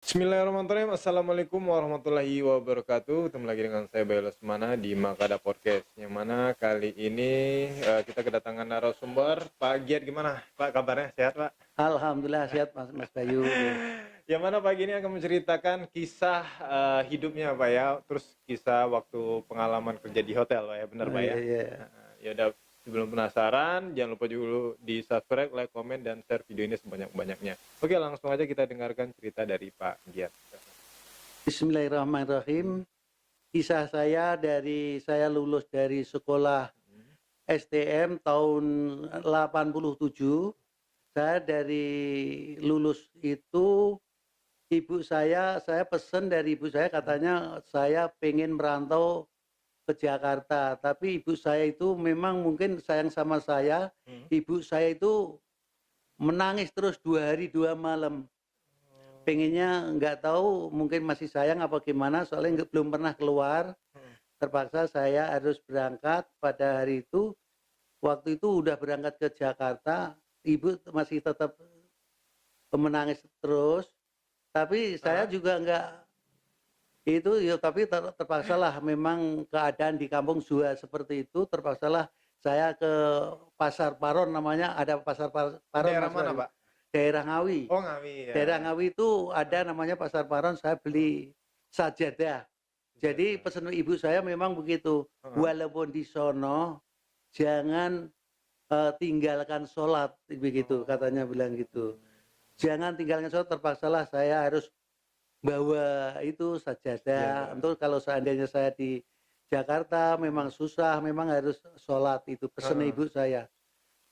Bismillahirrahmanirrahim. Assalamualaikum warahmatullahi wabarakatuh. Ketemu lagi dengan saya Bayu Lesmana di Makada Podcast. Yang mana kali ini kita kedatangan narasumber Pak Giat. Gimana Pak kabarnya? Sehat Pak? Alhamdulillah sehat Mas Bayu. Yang mana pagi ini akan menceritakan kisah hidupnya Pak ya. Terus kisah waktu pengalaman kerja di hotel Pak ya. Benar Pak ya? Iya. Ya udah, sebelum penasaran jangan lupa dulu di subscribe, like, komen, dan share video ini sebanyak-banyaknya. Oke, langsung aja kita dengarkan cerita dari Pak Giat. Bismillahirrahmanirrahim. Kisah saya dari saya lulus dari sekolah STM tahun 87. Saya dari lulus itu saya pesen dari ibu saya, katanya saya pengen merantau ke Jakarta, tapi ibu saya itu memang mungkin sayang sama saya. Ibu saya itu menangis terus 2 hari 2 malam. Pengennya nggak tahu mungkin masih sayang apa gimana, soalnya belum pernah keluar. Terpaksa saya harus berangkat pada hari itu. Waktu itu udah berangkat ke Jakarta, ibu masih tetap menangis terus. Tapi saya juga nggak itu ya, tapi terpaksalah, memang keadaan di kampung juga seperti itu. Terpaksalah saya ke Pasar Paron, namanya ada Pasar Paron. Daerah mana Pak? Daerah Ngawi. Oh, Ngawi ya. Daerah Ngawi itu ada namanya Pasar Paron. Saya beli sajadah. Jadi pesan ibu saya memang begitu, walaupun di sono jangan tinggalkan sholat, begitu katanya, bilang gitu. Jangan tinggalkan sholat. Terpaksalah saya harus bawa itu sajadah. Untuk kalau seandainya saya di Jakarta memang susah, memang harus sholat, itu pesan ibu saya.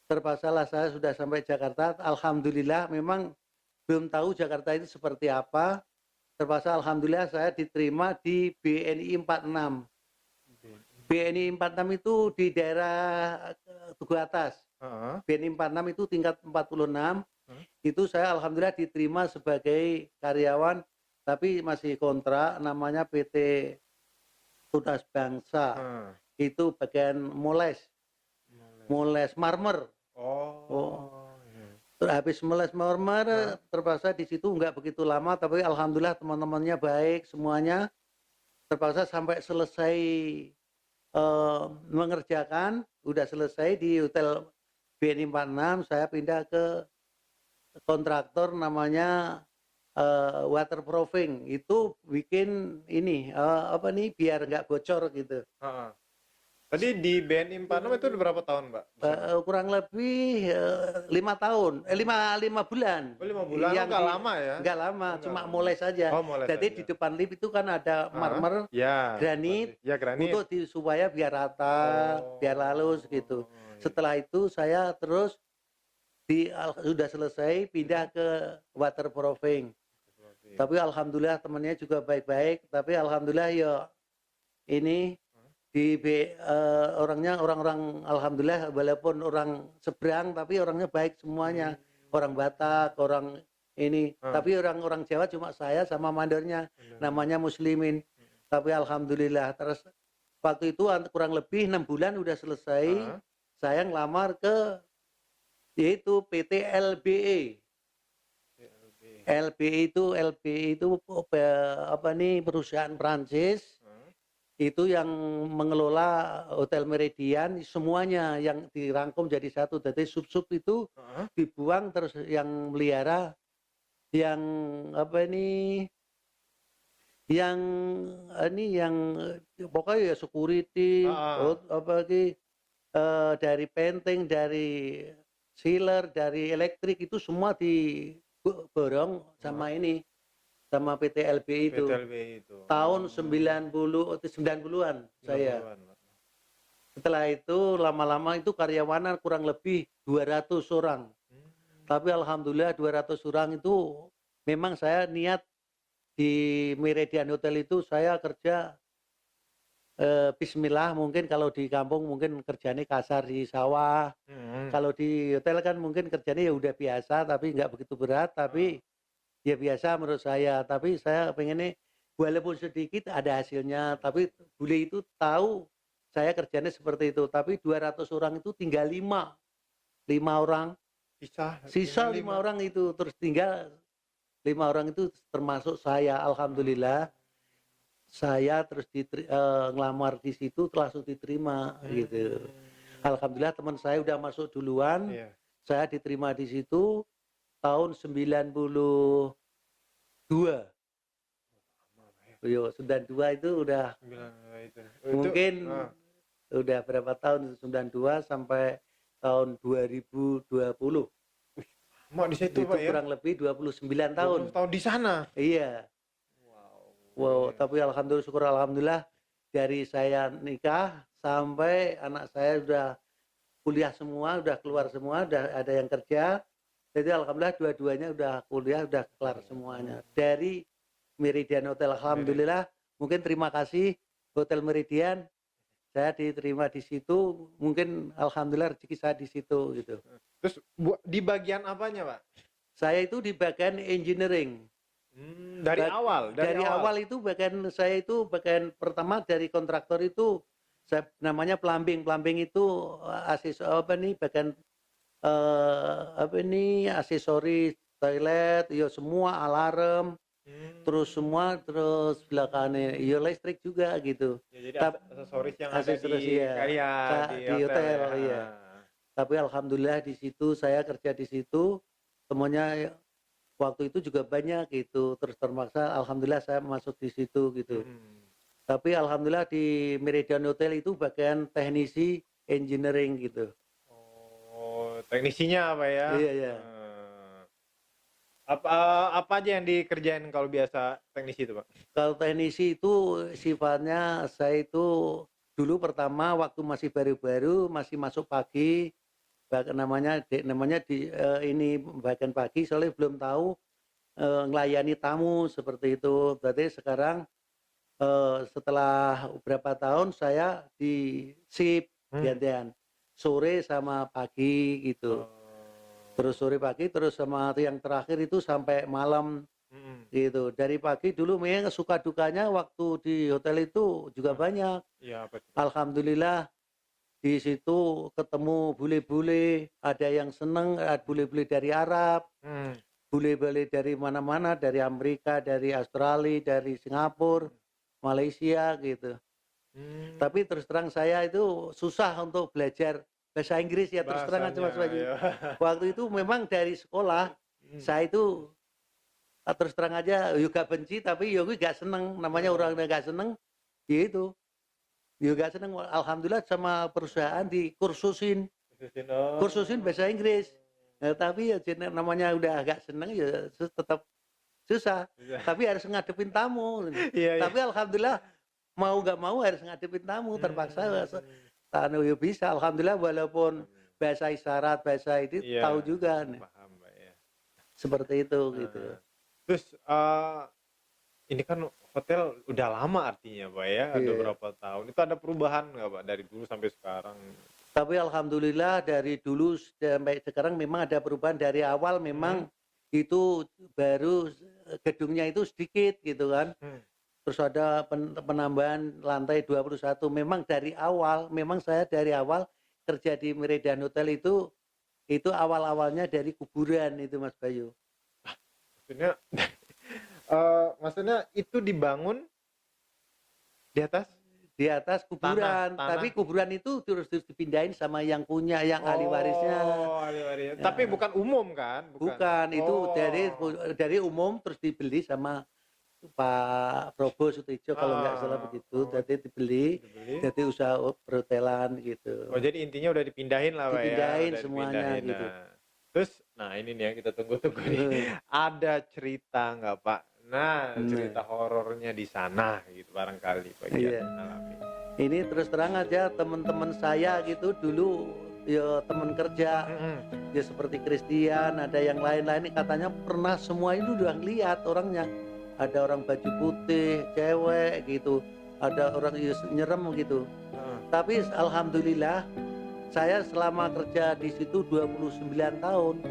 Terpaksalah saya sudah sampai Jakarta. Alhamdulillah, memang belum tahu Jakarta itu seperti apa. Terpaksa alhamdulillah saya diterima di BNI 46. BNI 46 itu di daerah Tugu Atas. BNI 46 itu tingkat 46. Itu saya alhamdulillah diterima sebagai karyawan, tapi masih kontrak, namanya PT Tunas Bangsa. Itu bagian moles marmer. Terus habis moles marmer, terpaksa di situ nggak begitu lama, tapi alhamdulillah teman-temannya baik semuanya. Terpaksa sampai selesai mengerjakan, udah selesai di hotel BNI 46, saya pindah ke kontraktor namanya waterproofing. Itu bikin ini biar nggak bocor gitu. Tadi di BNI 46 itu udah berapa tahun Mbak? Kurang lebih 5 tahun, 5 bulan. Oh, 5 bulan, nggak lama ya? Nggak lama, cuma mulai saja. Jadi di depan lift itu kan ada marmer, granit, untuk supaya biar rata, biar halus gitu. Setelah itu saya terus sudah selesai pindah ke waterproofing. Tapi alhamdulillah temannya juga baik-baik. Tapi alhamdulillah ya ini orangnya orang-orang, alhamdulillah, walaupun orang seberang tapi orangnya baik semuanya. Orang Batak, orang ini, tapi orang-orang Jawa cuma saya sama mandornya, namanya Muslimin. Tapi alhamdulillah, terus waktu itu kurang lebih 6 bulan udah selesai. Saya ngelamar ke yaitu PT LBE. LBE itu perusahaan Prancis. Itu yang mengelola Hotel Meridian, semuanya yang dirangkum jadi satu. Jadi sub-sub itu dibuang, terus yang melihara, yang pokoknya ya security, dari penting, dari sealer, dari elektrik, itu semua diborong sama ini, sama PT LBI itu. Tahun 90-an saya. Setelah itu lama-lama itu karyawanan kurang lebih 200 orang. Tapi alhamdulillah 200 orang itu memang saya niat di Meridian Hotel itu saya kerja bismillah, mungkin kalau di kampung mungkin kerjanya kasar di sawah. Kalau di hotel kan mungkin kerjanya ya udah biasa, tapi nggak begitu berat, tapi ya biasa menurut saya. Tapi saya pengennya walaupun sedikit ada hasilnya. Tapi bule itu tahu saya kerjanya seperti itu. Tapi 200 orang itu tinggal 5 orang. Sisa 5 orang itu, terus tinggal 5 orang itu termasuk saya. Alhamdulillah saya terus ngelamar di situ langsung diterima gitu. Alhamdulillah teman saya udah masuk duluan, Iya. saya diterima di situ tahun 92. Yo, 92 itu udah Bilang itu. mungkin ah, udah berapa tahun itu 92 sampai tahun 2020. Mak di situ Itu Pak ya. kurang lebih 29 tahun. 20 tahun di sana. Iya. Wow, Iya. tapi alhamdulillah syukur alhamdulillah dari saya nikah sampai anak saya udah kuliah semua, udah keluar semua, udah ada yang kerja. Jadi alhamdulillah dua-duanya udah kuliah, udah kelar semuanya. Dari Meridian Hotel, alhamdulillah. Mungkin terima kasih Hotel Meridian. Saya diterima di situ, mungkin alhamdulillah rezeki saya di situ gitu. Terus di bagian apanya, Pak? Saya itu di bagian engineering. Dari Bag- awal, Dari awal itu bagian saya itu bagian pertama dari kontraktor itu saya namanya plumbing. Plumbing itu bagian aksesoris toilet, ya semua alarm, terus semua terus belakangnya ya listrik juga gitu. Ya, jadi aksesoris yang aksesoris, ada di iya. Di hotel, ya. iya. Tapi alhamdulillah di situ saya kerja di situ semuanya waktu itu juga banyak gitu, terus terpaksa alhamdulillah saya masuk di situ gitu. Tapi alhamdulillah di Meridian Hotel itu bagian teknisi engineering gitu. Oh, teknisinya apa ya? Iya, iya. Apa aja yang dikerjain kalau biasa teknisi itu, Pak? Kalau teknisi itu sifatnya saya itu dulu pertama waktu masih baru-baru masih masuk pagi, namanya ini bagian pagi soalnya belum tahu ngelayani tamu seperti itu. Berarti sekarang setelah beberapa tahun saya di shift gantian sore sama pagi gitu. Terus sore pagi terus sama yang terakhir itu sampai malam gitu. Dari pagi dulu memang suka dukanya waktu di hotel itu juga banyak. Iya, apa itu? Alhamdulillah di situ ketemu bule-bule, ada yang seneng, ada bule-bule dari Arab, bule-bule dari mana-mana, dari Amerika, dari Australia, dari Singapura, Malaysia gitu. Tapi terus terang saya itu susah untuk belajar bahasa Inggris ya, terus terang aja Mas Bayu. Bahasanya, ya. Waktu itu memang dari sekolah saya itu terus terang aja juga benci tapi yo gak seneng, namanya orang yang gak seneng ya itu. Juga seneng, alhamdulillah sama perusahaan dikursusin bahasa Inggris. Nah, tapi ya namanya udah agak seneng ya tetap susah. Tapi harus ngadepin tamu. Iya, Tapi alhamdulillah mau nggak mau harus ngadepin tamu, terpaksa ya bisa. Alhamdulillah walaupun bahasa isyarat, bahasa itu Iya, tahu juga. paham, Pak ya. Seperti itu gitu. Terus ini kan hotel udah lama artinya, Pak ya, ada Iya. berapa tahun. Itu ada perubahan nggak, Pak, dari dulu sampai sekarang? Tapi alhamdulillah dari dulu sampai sekarang memang ada perubahan. Dari awal memang itu baru gedungnya itu sedikit gitu kan. Terus ada penambahan lantai 21. Memang dari awal, memang saya dari awal kerja di Meridian Hotel itu awal-awalnya dari kuburan itu Mas Bayu. Maksudnya itu dibangun di atas Kuburan, tanah. tapi kuburan itu terus dipindahin sama yang punya, yang ahli warisnya. Oh, ahli warisnya. Tapi bukan umum kan? Bukan, itu Oh. dari umum terus dibeli sama Pak Probo Sutijo kalau nggak salah begitu. Jadi dibeli, jadi usaha perhotelan gitu. Oh, jadi intinya udah dipindahin lah, Pak ya. Dipindahin Udah semuanya dipindahin. gitu. Terus, nah ini nih yang kita tunggu-tunggu nih. Ada cerita nggak, Pak? Nah, cerita horornya di sana gitu barangkali Pak Giat Iya. alami. Ini terus terang aja teman-teman saya gitu dulu ya teman kerja ya seperti Christian, ada yang lain-lain katanya pernah semua itu udah ngeliat orangnya. Ada orang baju putih, cewek gitu, ada orang nyerem gitu. Tapi alhamdulillah saya selama kerja di situ 29 tahun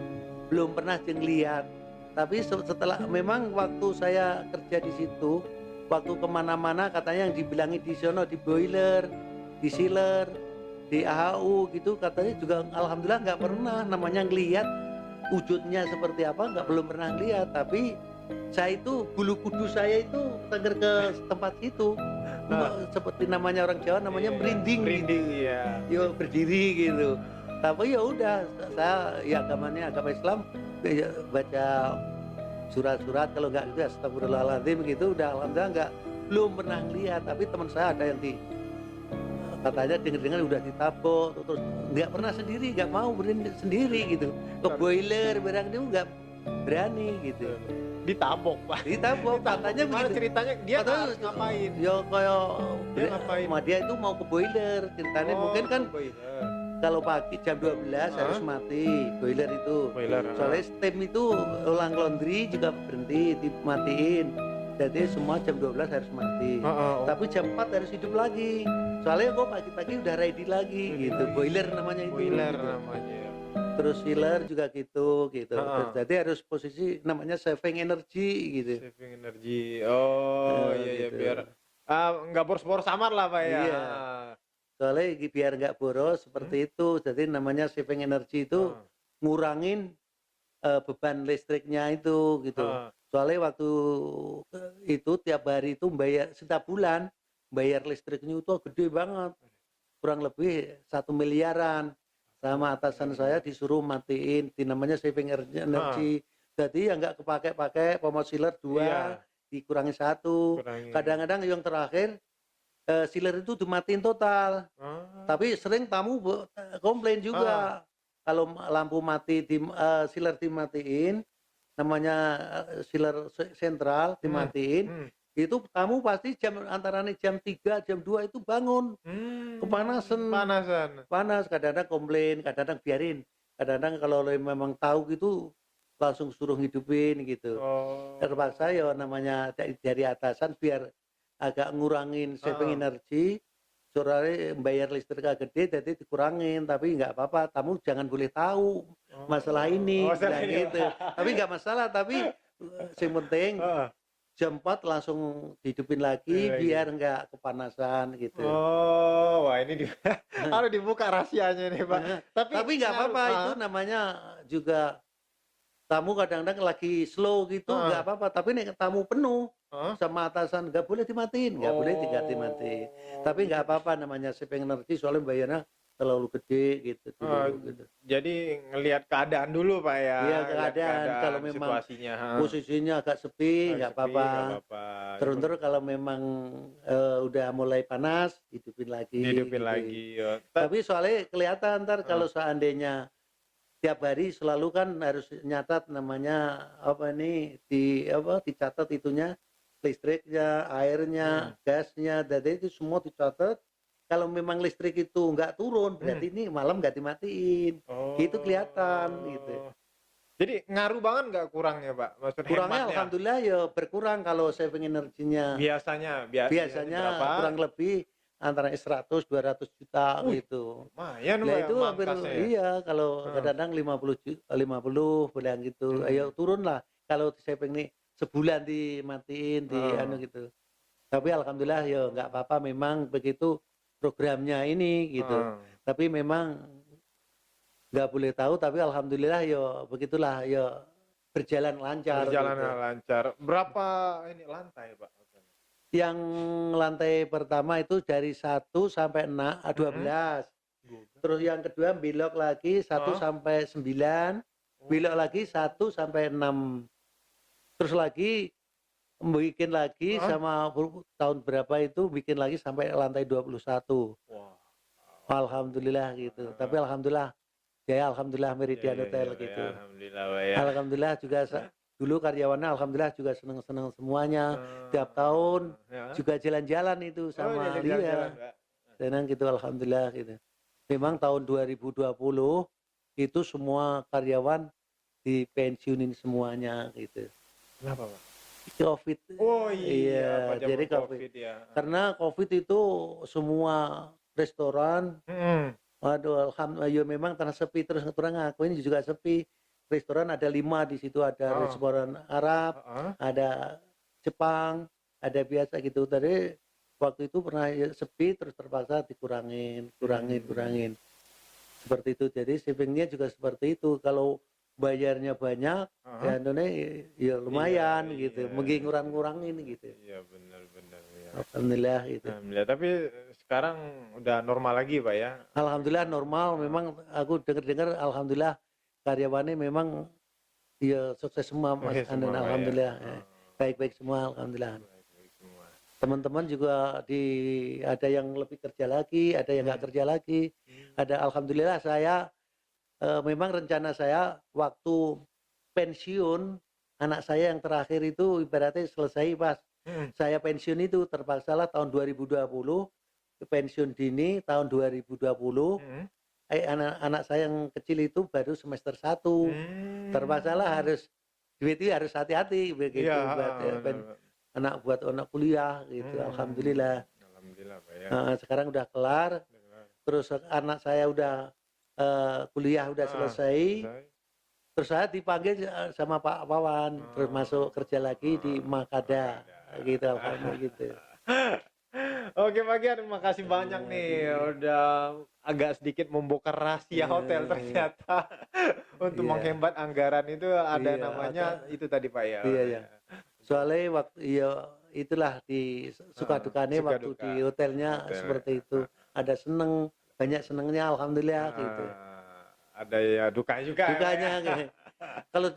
belum pernah ngeliat. Tapi setelah memang waktu saya kerja di situ, waktu kemana-mana katanya yang dibilangin di sono di boiler, di sealer, di AHU gitu katanya juga alhamdulillah nggak pernah namanya ngelihat wujudnya seperti apa, belum pernah ngelihat. Tapi saya itu bulu kudus saya itu tengger ke tempat situ. Seperti namanya orang Jawa namanya Iya, merinding gitu. merinding, iya. Yo berdiri gitu. Tapi ya udah saya ya agamanya agama Islam ya, baca surat-surat kalau nggak gitu astagfirullahaladzim gitu udah alhamdulillah nggak belum pernah lihat tapi teman saya ada yang katanya dengar-dengar udah ditabok terus nggak pernah sendiri nggak mau berani sendiri gitu ke boiler barang itu nggak berani gitu Ditabok, Pak. ditabok katanya Gimana begitu ceritanya? Dia Katanya, harus ngapain? ya kayak Dia ngapain? sama dia itu mau ke boiler ceritanya mungkin kan boiler. kalau pagi jam 12 harus mati boiler itu. Boiler, Soalnya steam itu ulang laundry juga berhenti dimatiin. Jadi semua jam 12 harus mati. Tapi jam 4 harus hidup lagi. Soalnya kok pagi-pagi udah ready lagi gitu. Boiler namanya itu. Boiler gitu. namanya. Terus chiller juga gitu. Terus jadi harus posisi namanya saving energy gitu. Saving energy. Oh, iya gitu. biar nggak boros-boros amat lah, Pak ya. Iya. Soalnya biar nggak boros seperti itu. Jadi namanya saving energy itu ngurangin beban listriknya itu gitu. Soalnya waktu itu tiap hari itu bayar setiap bulan bayar listriknya itu gede banget. Kurang lebih 1 miliaran. Sama atasan saya disuruh matiin di namanya saving energy. Jadi yang nggak kepake-pakai pomos chiller 2 Iya. dikurangi 1. Kurangin. Kadang-kadang yang terakhir chiller itu dimatiin total. Tapi sering tamu komplain juga kalau lampu mati chiller dimatiin, namanya chiller sentral dimatiin, itu tamu pasti antara jam 3 jam 2 itu bangun kepanasan, panas, kadang-kadang komplain, kadang-kadang biarin, kadang-kadang kalau memang tahu gitu langsung suruh hidupin gitu. Terpaksa ya namanya dari atasan biar agak ngurangin saving energi. Soalnya bayar listrik agak gede jadi dikurangin, tapi nggak apa-apa, tamu jangan boleh tahu masalah ini, bilang gitu. Tapi nggak masalah, tapi yang penting jam 4 langsung dihidupin lagi biar nggak kepanasan gitu. Wah ini harus dibuka rahasianya nih, Pak. Tapi nggak apa-apa, itu namanya juga tamu kadang-kadang lagi slow gitu nggak apa-apa, tapi nih tamu penuh sama atasan nggak boleh dimatiin, nggak boleh dimatiin. Tapi nggak apa-apa namanya saving energy soalnya bayarnya terlalu gede gitu. Gitu. Jadi ngelihat keadaan dulu, Pak ya. Iya keadaan kalau memang situasinya, posisinya agak sepi nggak apa-apa. Terus kalau memang udah mulai panas hidupin lagi. Ya. Tapi soalnya kelihatan ntar kalau seandainya tiap hari selalu kan harus nyatat namanya dicatat itunya listriknya, airnya, gasnya, jadi itu semua dicatat. Kalau memang listrik itu nggak turun, berarti ini malam nggak dimatiin. Gitu kelihatan gitu. Jadi ngaruh banget nggak kurangnya, Pak? Maksudnya kurangnya hematnya. Alhamdulillah ya berkurang kalau saving energinya. Biasanya Kurang lebih antara 100-200 juta gitu. Lumayan, Nah, itu ya, hampir ya. iya kalau kadang-kadang 50 bilang gitu. Ayo turun lah kalau saving nih sebulan dimatiin gitu. Tapi alhamdulillah ya nggak apa-apa memang begitu programnya ini gitu. Tapi memang nggak boleh tahu tapi alhamdulillah ya begitulah ya berjalan lancar. Lancar. Berapa ini lantai, Pak? Yang lantai pertama itu dari 1 sampai 12. Terus yang kedua belok lagi 1 sampai 9, belok lagi 1 sampai 6. Terus lagi bikin lagi sama tahun berapa itu bikin lagi sampai lantai 21. Alhamdulillah gitu. Tapi alhamdulillah Meridian Hotel gitu. Alhamdulillah juga dulu karyawannya alhamdulillah juga senang-senang semuanya. Tiap tahun juga jalan-jalan itu sama dia. Senang gitu alhamdulillah gitu. Memang tahun 2020 itu semua karyawan dipensiunin semuanya gitu. Kenapa, Pak? Covid. Iya, jadi COVID ya. Karena COVID itu semua restoran waduh alhamdulillah ya memang karena sepi terus orang ngakuin juga sepi. Restoran ada 5 di situ, ada restoran Arab, ada Jepang, ada biasa gitu. Tadi waktu itu pernah sepi terus terpaksa dikurangin. Seperti itu. Jadi savingnya juga seperti itu. Kalau bayarnya banyak, ya ya lumayan Iya, gitu, iya. mungkin ngurang-ngurangin gitu. Iya, benar-benar ya. Alhamdulillah gitu. Alhamdulillah, tapi sekarang udah normal lagi Pak ya? Alhamdulillah normal, memang aku dengar-dengar alhamdulillah karyawannya memang ya sukses semua Mas Oke semua Anden, Pak ya? alhamdulillah. Baik-baik semua alhamdulillah. Baik-baik semua. Teman-teman juga ada yang lebih kerja lagi, ada yang nggak kerja lagi. Ada alhamdulillah saya memang rencana saya waktu pensiun anak saya yang terakhir itu ibaratnya selesai pas saya pensiun itu terpaksalah tahun 2020 pensiun dini tahun 2020 anak saya yang kecil itu baru semester 1 terpaksalah harus duit itu harus hati-hati begitu Iya, buat buat anak kuliah gitu. Alhamdulillah. Alhamdulillah Pak ya. Sekarang udah kelar, terus anak saya udah kuliah udah selesai, terus saya dipanggil sama Pak Wawan, terus masuk kerja lagi di Makada, gitu, alhamdulillah gitu. Oke Pak Gian, terima kasih banyak nih udah agak sedikit membongkar rahasia hotel ternyata untuk menghemat anggaran itu ada namanya itu tadi Pak ya. Iya. Soalnya waktu itulah di suka dukanya waktu duka. di hotelnya seperti itu. Ada seneng, banyak senengnya alhamdulillah gitu. Ada ya dukanya juga. Dukanya gitu. Kalau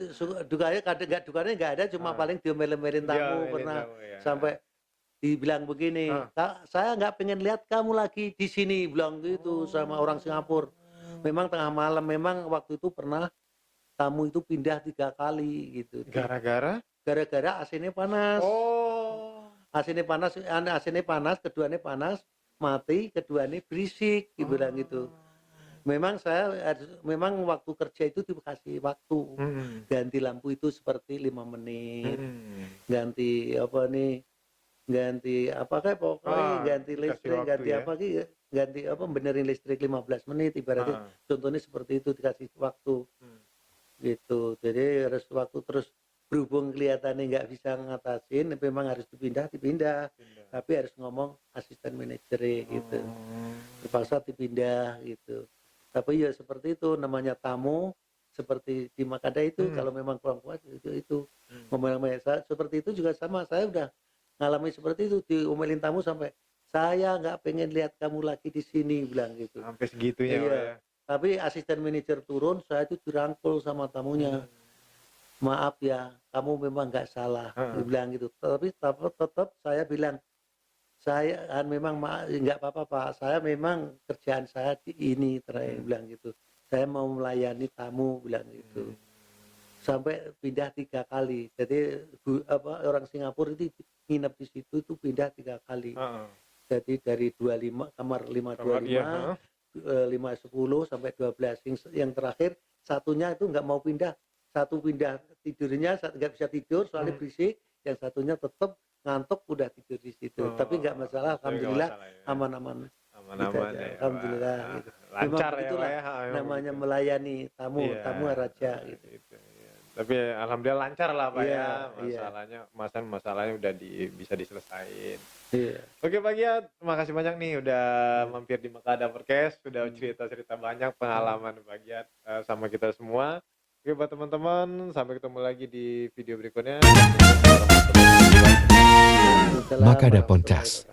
dukanya dukanya nggak ada, cuma paling diomelin tamu pernah sampai dibilang begini, saya nggak pengen lihat kamu lagi di sini, bilang gitu sama orang Singapura. Memang tengah malam, memang waktu itu pernah tamu itu pindah 3 kali gitu. Gara-gara AC-nya panas. AC-nya panas, keduanya panas, mati, keduanya berisik, dibilang gitu. Memang memang waktu kerja itu dikasih waktu. Ganti lampu itu seperti 5 menit. Ganti pokoknya ganti listrik, ganti benerin listrik 15 menit ibaratnya. Contohnya seperti itu dikasih waktu. Gitu. Jadi harus waktu terus berhubung kelihatannya nggak bisa ngatasin, memang harus dipindah. Tapi harus ngomong asisten manajernya gitu. Terpaksa dipindah gitu. Tapi ya seperti itu namanya tamu seperti di Makada itu kalau memang kurang kuat itu. Ngomong seperti itu juga sama, saya udah ngalami seperti itu, diomelin tamu sampai saya nggak pengen lihat kamu lagi di sini, bilang gitu. Sampai segitunya Pak ya. Tapi asisten manajer turun, saya itu dirangkul sama tamunya. Maaf ya, kamu memang nggak salah, dibilang gitu. Tapi tetap saya bilang, saya memang nggak apa-apa Pak, saya memang kerjaan saya di ini, bilang gitu. Saya mau melayani tamu, bilang gitu. Sampai pindah 3 kali. Jadi orang Singapura itu nginep di situ itu pindah 3 kali. Jadi dari 25 kamar 525, 510 sampai 12. Yang terakhir satunya itu nggak mau pindah. Satu pindah tidurnya nggak bisa tidur soalnya berisik. Yang satunya tetap ngantuk udah tidur di situ. Tapi nggak masalah, alhamdulillah aman-aman. Aman-aman ya. Alhamdulillah. Gitu. Lancar ya Pak ya. Namanya melayani tamu raja gitu. Tapi alhamdulillah lancar lah Pak ya. Masalahnya Masalahnya udah bisa diselesain. Iya. Oke Pak Giat, terima kasih banyak nih udah mampir di Makada Podcast, sudah cerita-cerita banyak pengalaman Pak Giat sama kita semua. Oke buat teman-teman, sampai ketemu lagi di video berikutnya. Makada Podcast.